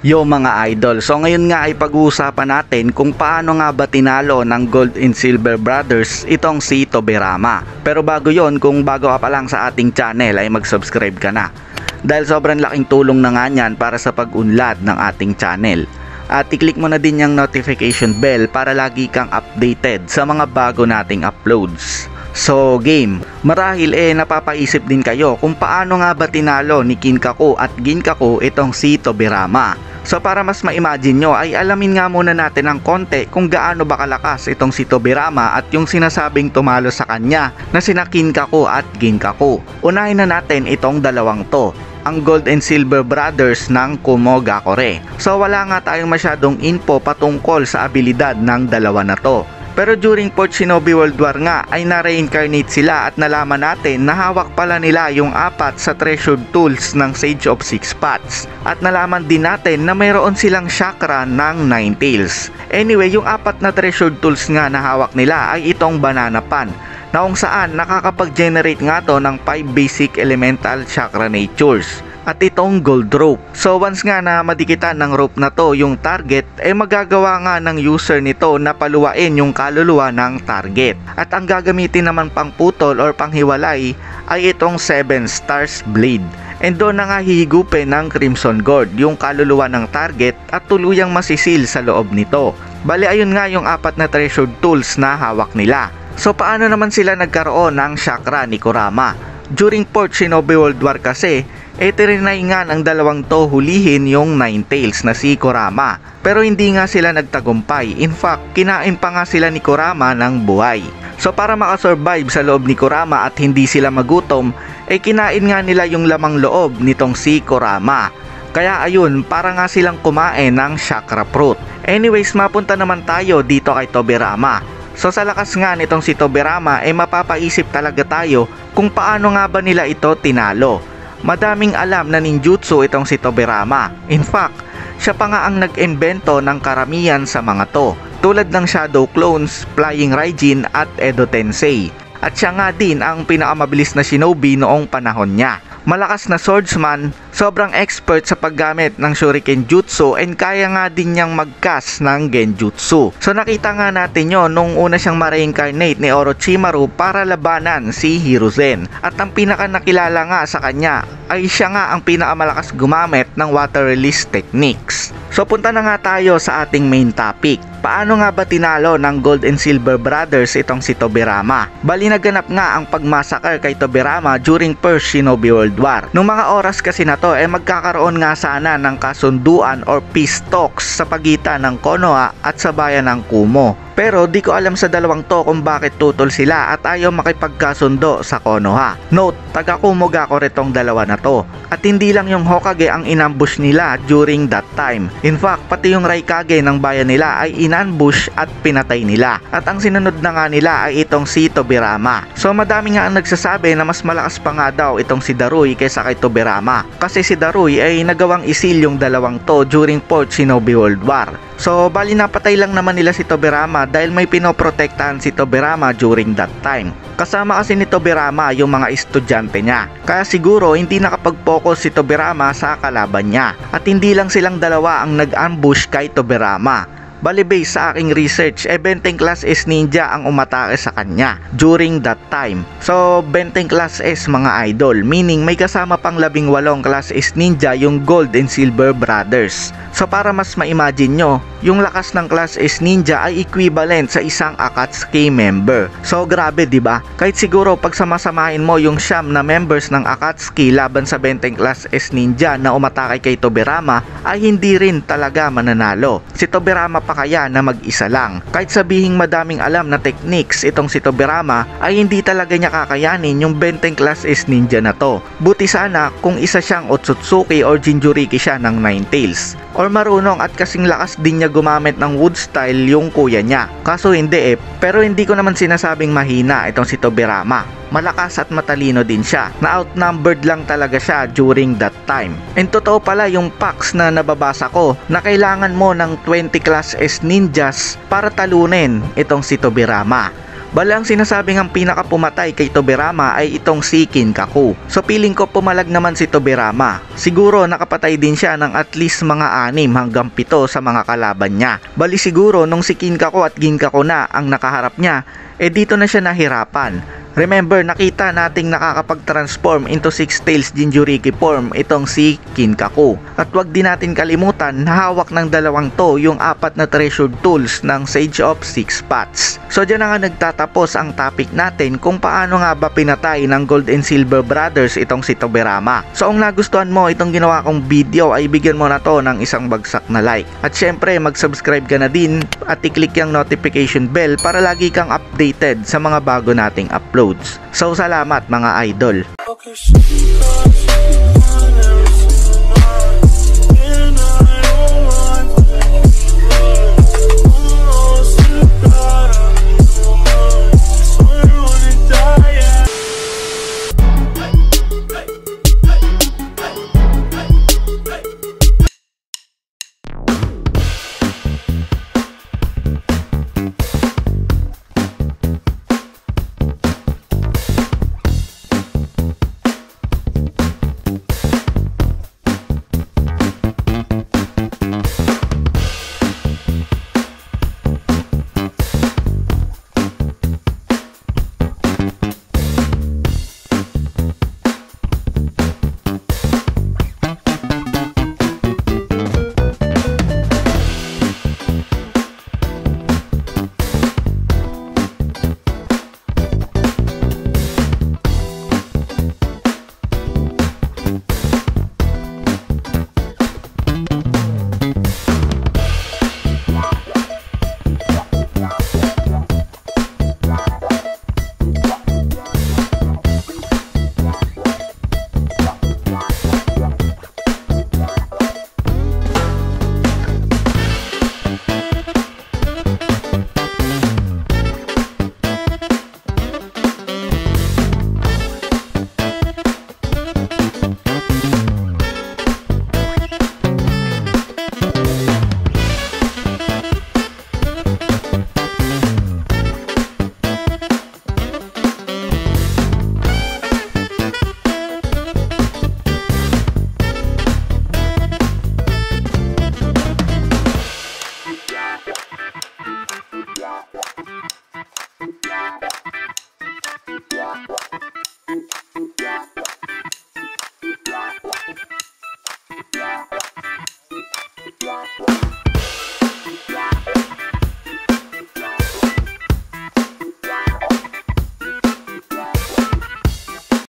Yo mga idol, so ngayon nga ay pag-uusapan natin kung paano nga ba tinalo ng Gold and Silver Brothers itong si Tobirama. Pero bago yon, kung bago ka pa lang sa ating channel ay mag-subscribe ka na. Dahil sobrang laking tulong na nga yan para sa pag-unlad ng ating channel. At i-click mo na din yung notification bell para lagi kang updated sa mga bago nating uploads. So game, marahil napapaisip din kayo kung paano nga ba tinalo ni Kinkaku at Ginkaku itong si Tobirama. So para mas ma-imagine nyo ay alamin nga muna natin ng konti kung gaano ba kalakas itong si Tobirama at yung sinasabing tumalo sa kanya na sina Kinkaku at Ginkaku. Unahin na natin itong dalawang to, ang Gold and Silver Brothers ng Kumogakure. So wala nga tayong masyadong info patungkol sa abilidad ng dalawa na to. Pero during Port Shinobi World War nga ay na-reincarnate sila at nalaman natin na hawak pala nila yung 4 sa treasured tools ng Sage of Six Paths. At nalaman din natin na mayroon silang chakra ng Nine Tails. Anyway, yung 4 na treasured tools nga na hawak nila ay itong Banana Pan, na kung saan nakakapag-generate nga to ng 5 basic elemental chakra natures. At itong gold rope. So once nga na madikitan ng rope na to yung target, magagawa nga ng user nito na paluwain yung kaluluwa ng target. At ang gagamitin naman pang putol or panghiwalay ay itong 7 stars blade. And doon na nga hihigupin ng Crimson Gourd yung kaluluwa ng target at tuluyang masisil sa loob nito. Bali ayun nga yung 4 na treasured tools na hawak nila. So paano naman sila nagkaroon ng chakra ni Kurama? During Port Shinobi World War kasi, trinay nga ng dalawang to hulihin yung Nine Tails na si Kurama. Pero hindi nga sila nagtagumpay. In fact, kinain pa nga sila ni Kurama ng buhay. So para makasurvive sa loob ni Kurama at hindi sila magutom, kinain nga nila yung lamang loob nitong si Kurama. Kaya ayun, para nga silang kumain ng chakra fruit. Anyways, mapunta naman tayo dito kay Tobirama. So sa lakas nga nitong si Tobirama, mapapaisip talaga tayo kung paano nga ba nila ito tinalo. Madaming alam na ninjutsu itong si Tobirama. In fact, siya pa nga ang nag-imbento ng karamihan sa mga to, tulad ng Shadow Clones, Flying Raijin at Edo Tensei. At siya nga din ang pinakamabilis na shinobi noong panahon niya. Malakas na swordsman, sobrang expert sa paggamit ng Shuriken Jutsu and kaya nga din niyang mag-cast ng Genjutsu. So nakita nga natin yon nung una siyang ma-reincarnate ni Orochimaru para labanan si Hiruzen. At ang pinaka nakilala nga sa kanya ay siya nga ang pinakamalakas gumamit ng water release techniques. So punta na nga tayo sa ating main topic. Paano nga ba tinalo ng Gold and Silver Brothers itong si Tobirama? Bali naganap nga ang pagmassacre kay Tobirama during First Shinobi World War. Nung mga oras kasi na to magkakaroon nga sana ng kasunduan or peace talks sa pagitan ng Konoha at sa bayan ng Kumo. Pero di ko alam sa dalawang to kung bakit tutol sila at ayaw makipagkasundo sa Konoha. Note, taga Kumogakure tong dalawa na to. At hindi lang yung Hokage ang inambush nila during that time. In fact, pati yung Raikage ng bayan nila ay inambush at pinatay nila. At ang sinunod na nga nila ay itong si Tobirama. So madami nga ang nagsasabi na mas malakas pa nga daw itong si Darui kaysa kay Tobirama. Kasi si Darui ay nagawang isil yung dalawang to during Port Shinobi World War. So bali napatay lang naman nila si Tobirama dahil may pinoprotektahan si Tobirama during that time. Kasama kasi ni Tobirama yung mga estudyante niya. Kaya siguro hindi nakapag-focus si Tobirama sa kalaban niya. At hindi lang silang dalawa ang nag-ambush kay Tobirama. Bali based sa aking research, Benteng Class S Ninja ang umatake sa kanya during that time. So Benteng Class S mga idol, meaning may kasama pang 18 Class S Ninja yung Gold and Silver Brothers. So para mas ma-imagine nyo, yung lakas ng Class S Ninja ay equivalent sa isang Akatsuki member. So grabe diba? Kahit siguro pag samasamahin mo yung siyam na members ng Akatsuki laban sa Benteng Class S Ninja na umatake kay Tobirama, ay hindi rin talaga mananalo. Si Tobirama pa kaya na mag-isa lang. Kahit sabihing madaming alam na techniques itong si Tobirama, ay hindi talaga niya kakayanin yung Benteng Class S Ninja na to. Buti sana kung isa siyang Otsutsuki or Jinchuriki siya ng Nine Tails. or marunong at kasing lakas din niya gumamit ng wood style yung kuya niya. Kaso hindi pero hindi ko naman sinasabing mahina itong si Tobirama. Malakas at matalino din siya, na outnumbered lang talaga siya during that time. And totoo pala yung facts na nababasa ko na kailangan mo ng 20 class S ninjas para talunin itong si Tobirama. Bale, ang sinasabing ang pinakapumatay kay Tobirama ay itong si Kinkaku. So feeling ko pumalag naman si Tobirama. Siguro nakapatay din siya ng at least mga 6 hanggang 7 sa mga kalaban niya. Bali siguro nung si Kinkaku at Ginkaku na ang nakaharap niya, dito na siya nahirapan. Remember, nakita nating nakakapag-transform into 6 tails Jinchuriki form itong si Kinkaku. At wag din natin kalimutan na hawak ng dalawang to yung 4 na treasured tools ng Sage of 6 Paths. So dyan na nga nagtatapos ang topic natin kung paano nga ba pinatay ng Gold and Silver Brothers itong si Tobirama. So kung nagustuhan mo itong ginawa kong video ay bigyan mo na to ng isang bagsak na like. At syempre mag-subscribe ka na din at i-click yung notification bell para lagi kang updated sa mga bago nating upload. So salamat mga idol.